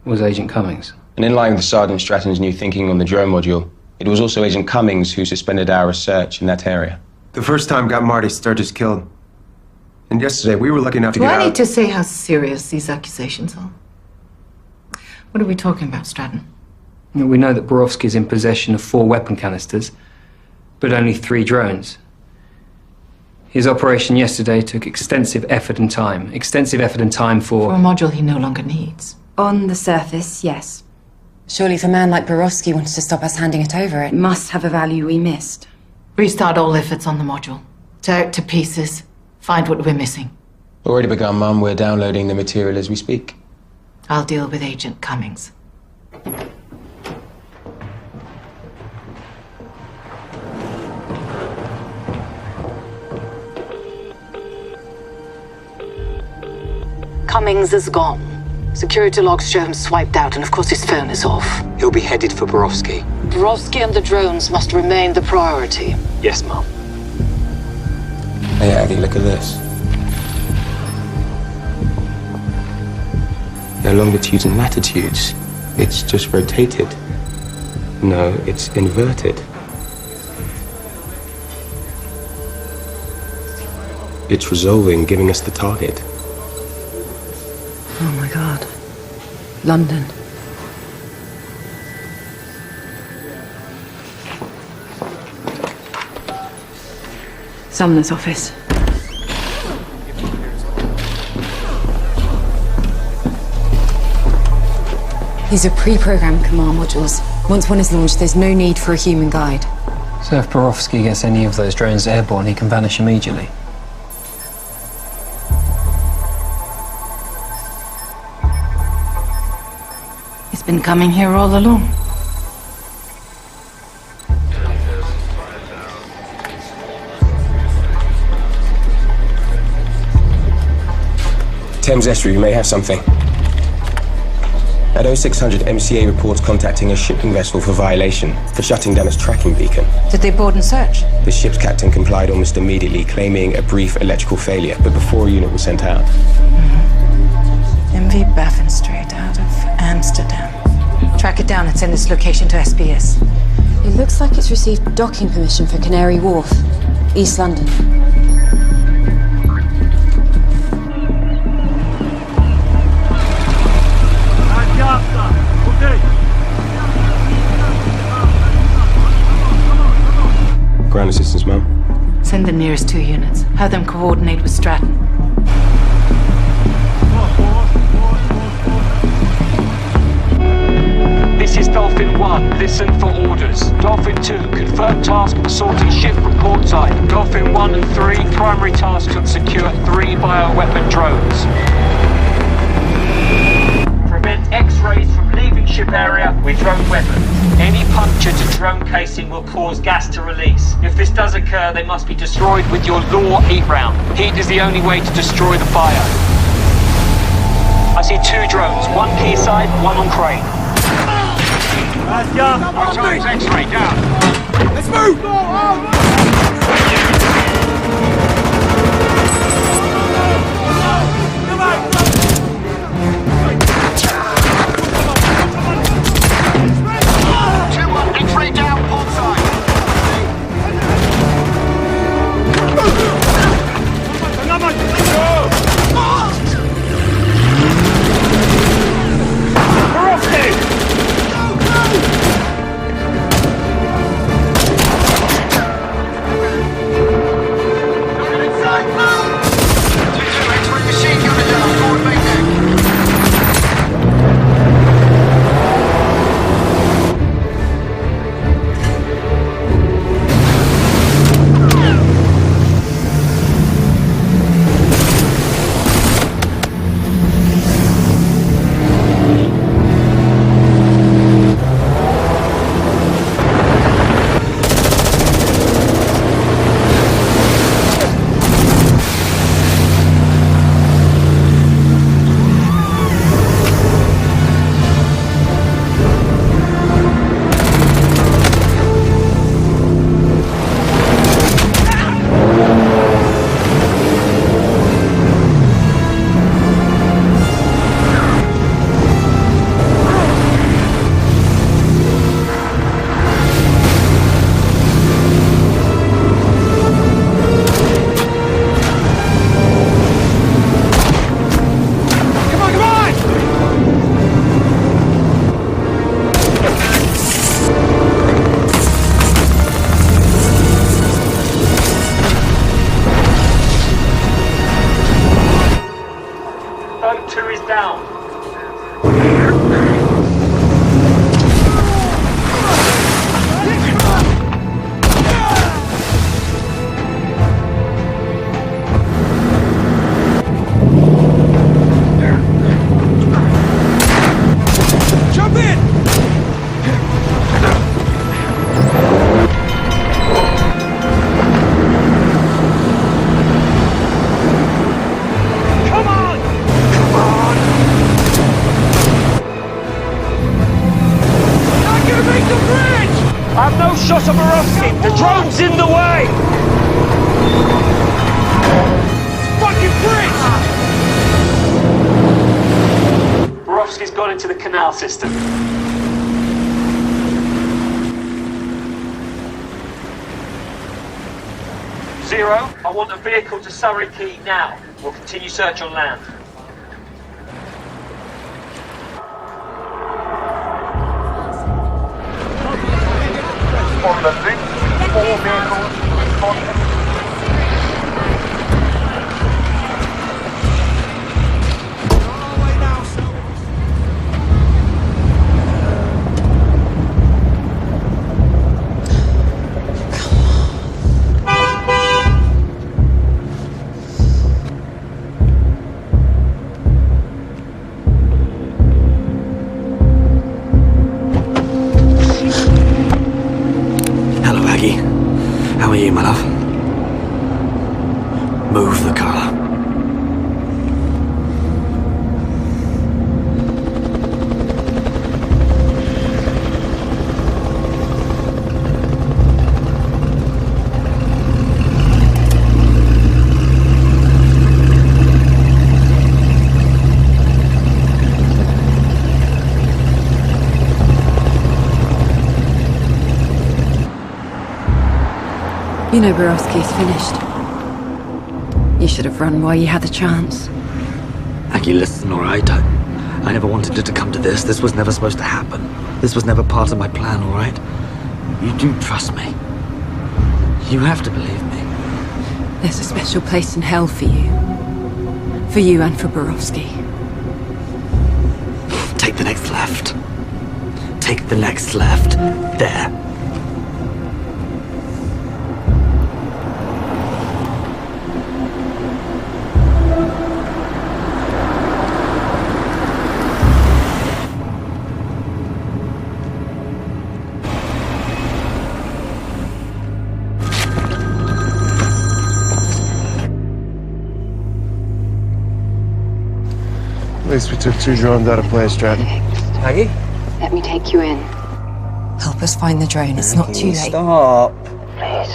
was Agent Cummings. And in line with Sergeant Stratton's new thinking on the drone module, it was also Agent Cummings who suspended our research in that area. The first time got Marty Sturgis killed. And yesterday, we were lucky enough to Do get I out. need to say how serious these accusations are? What are we talking about, Stratton? We know that Borovsky is in possession of 4 weapon canisters, but only 3 drones. His operation yesterday took extensive effort and time. Extensive effort and time For a module he no longer needs. On the surface, yes. Surely if a man like Borovsky wanted to stop us handing it over, it must have a value we missed. Restart all efforts on the module. Tear it to pieces. Find what we're missing. Already begun, Mum. We're downloading the material as we speak. I'll deal with Agent Cummings. Cummings is gone. Security logs show him swiped out, and of course his phone is off. He'll be headed for Borowski. Borowski and the drones must remain the priority. Yes, Mom. Hey, Abby, look at this. No longitudes and latitudes. It's just rotated. No, it's inverted. It's resolving, giving us the target. Oh my god. London. Sumner's office. These are pre-programmed command modules. Once one is launched, there's no need for a human guide. So if Borowski gets any of those drones airborne, he can vanish immediately. He's been coming here all along. Thames Estuary, we may have something. At 0600, MCA reports contacting a shipping vessel for violation, for shutting down its tracking beacon. Did they board and search? The ship's captain complied almost immediately, claiming a brief electrical failure, but before a unit was sent out. MV Baffin Strait out of Amsterdam. Track it down and send its location to SBS. It looks like it's received docking permission for Canary Wharf, East London. Ground assistance, ma'am. Send the nearest 2 units. Have them coordinate with Stratton. This is Dolphin 1. Listen for orders. Dolphin 2. Confirm task of assaulting ship from portside. Dolphin 1 and 3. Primary task to secure 3 bioweapon drones. Prevent X-rays from leaving ship area with drone weapons. Any puncture to drone casing will cause gas to release. If this does occur, they must be destroyed with your Law heat round. Heat is the only way to destroy the fire. I see 2 drones, 1 quayside, 1 on crane. Times X-ray down. Let's move! X-ray down, portside. I have no shot of Borowski. The drone's in the way. Fucking bridge! Borowski's gone into the canal system. Zero, I want a vehicle to Surrey Quay now. We'll continue search on land. On the link, 4 vehicles responding. How are you, my love? Move the car. You know Borowski's finished. You should have run while you had the chance. Aggie, listen, all right? I never wanted it to come to this. This was never supposed to happen. This was never part of my plan, all right? You do trust me. You have to believe me. There's a special place in hell for you. For you and for Borowski. Take the next left. Take the next left. There. At least we took 2 drones out of play, Stratton. Aggie? Let me take you in. Help us find the drone. It's not too late. Stop. Please.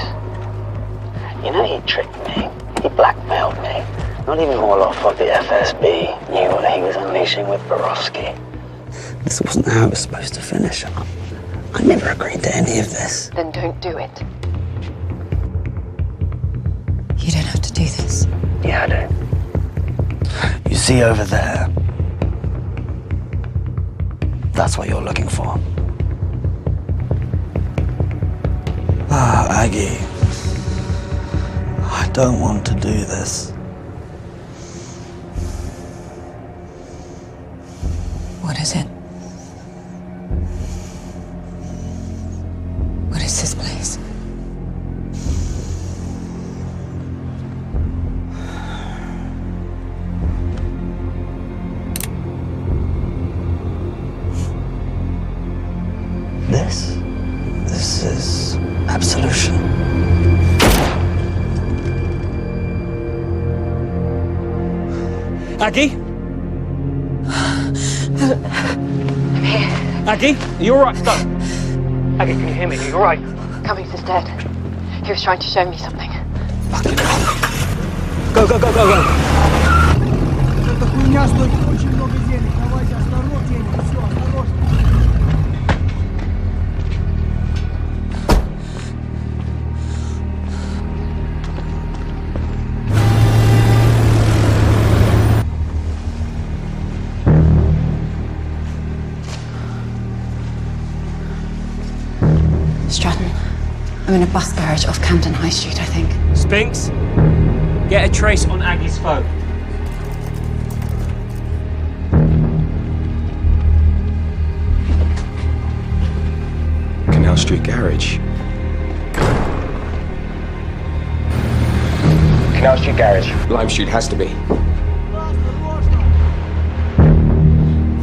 You know he tricked me. He blackmailed me. Not even Orloff of the FSB knew what he was unleashing with Borowski. This wasn't how it was supposed to finish. I never agreed to any of this. Then don't do it. You don't have to do this. Yeah, I do. You see over there? That's what you're looking for. Ah, Aggie. I don't want to do this. What is it? What is this place? This is absolution. Aggie? I'm here. Aggie? Are you alright? Stop. Aggie, can you hear me? Are you alright? Cummings is dead. He was trying to show me something. Go, go, go, go, go. Эта хуйня стоит очень много денег. Давайте осторожнее. Все, осторожнее. Stratton, I'm in a bus garage off Camden High Street, I think. Spinks, get a trace on Aggie's phone. Canal Street Garage. Canal Street Garage. Lime Street has to be.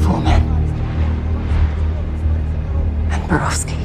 4 men. And Borowski.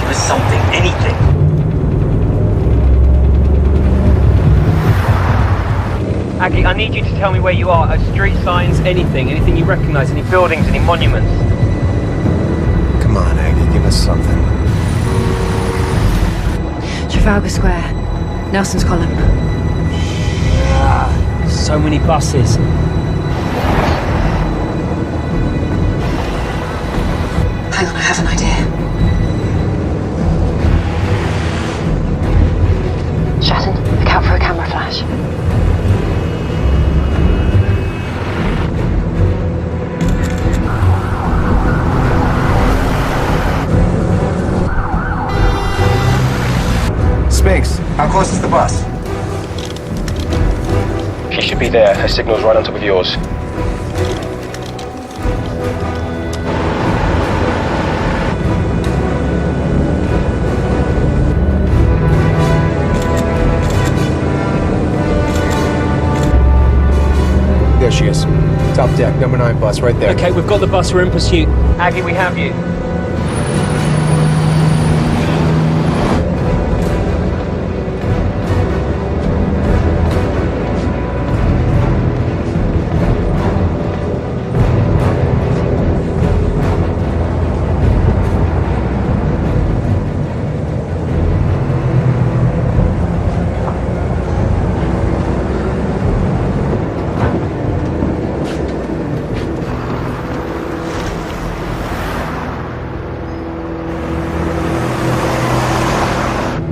Give us something, anything. Aggie, I need you to tell me where you are. Street signs, anything you recognize, any buildings, any monuments. Come on, Aggie, give us something. Trafalgar Square. Nelson's Column. So many buses. Hang on, I have an idea. Shatton, look out for a camera flash. Spinks, how close is the bus? She should be there. Her signal's right on top of yours. There she is. Top deck, number 9 bus, right there. Okay, we've got the bus, we're in pursuit. Aggie, we have you.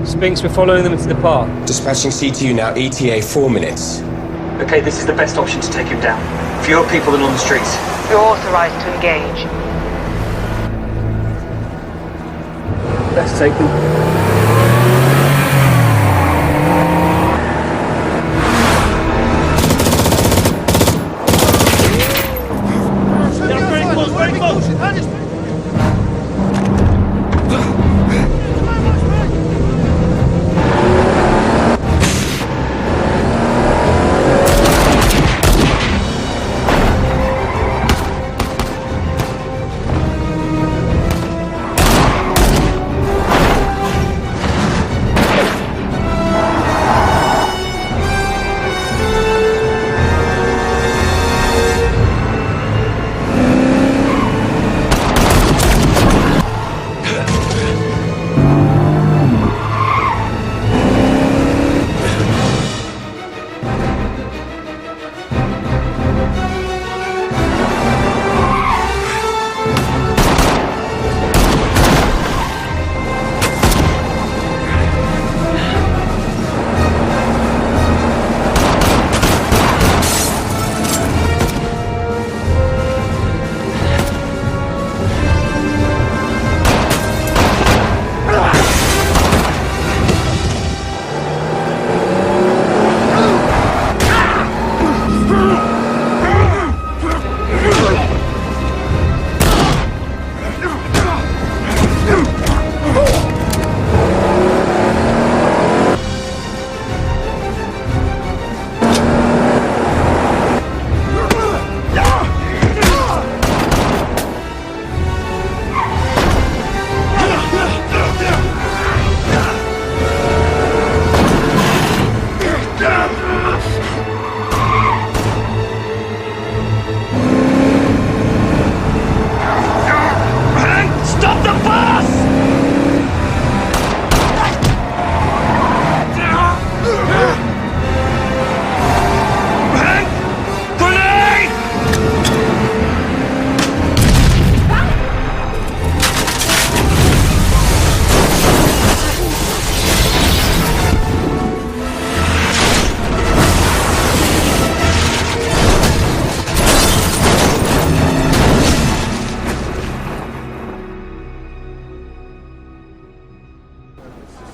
Spinks, we're following them into the park. Dispatching CTU now, ETA 4 minutes. Okay, this is the best option to take him down. Fewer people than on the streets. You're authorized to engage. Let's take them.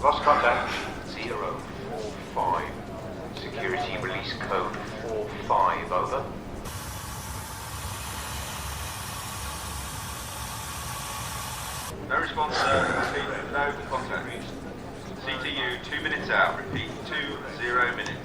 Lost contact 045. Security release code 45, over. No response, sir. Repeat, no contact reached. CTU 2 minutes out. Repeat, 20 minutes.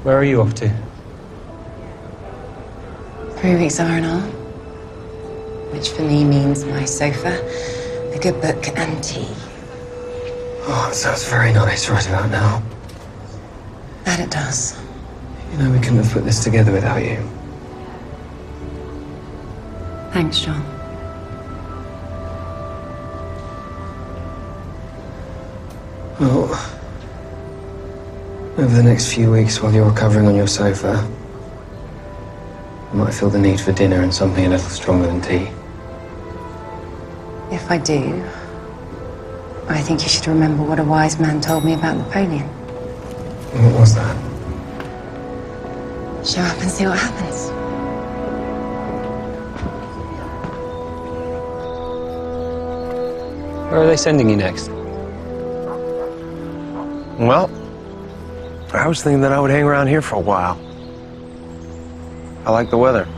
Where are you off to? 3 weeks R&R, which for me means my sofa, a good book, and tea. Oh, that sounds very nice right about now. That it does. You know, we couldn't have put this together without you. Thanks, John. Well, over the next few weeks while you're recovering on your sofa, you might feel the need for dinner and something a little stronger than tea. If I do, I think you should remember what a wise man told me about Napoleon. What was that? Show up and see what happens. Where are they sending you next? Well, I was thinking that I would hang around here for a while. I like the weather.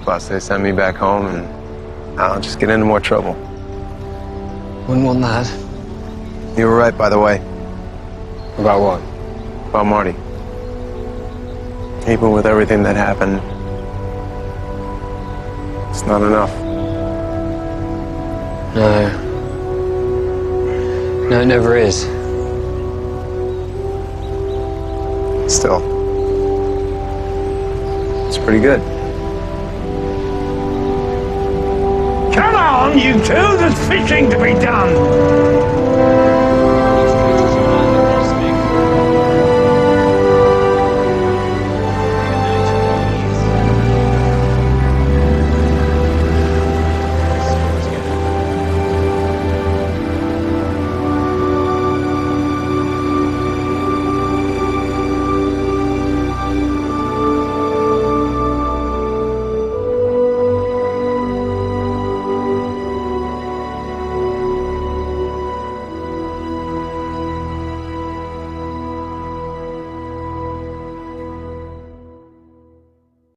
Plus, they send me back home and I'll just get into more trouble. Wouldn't want that. You were right, by the way. About what? About Marty. Even with everything that happened, it's not enough. No. No, it never is. Still, it's pretty good. Come on, you two, there's fishing to be done.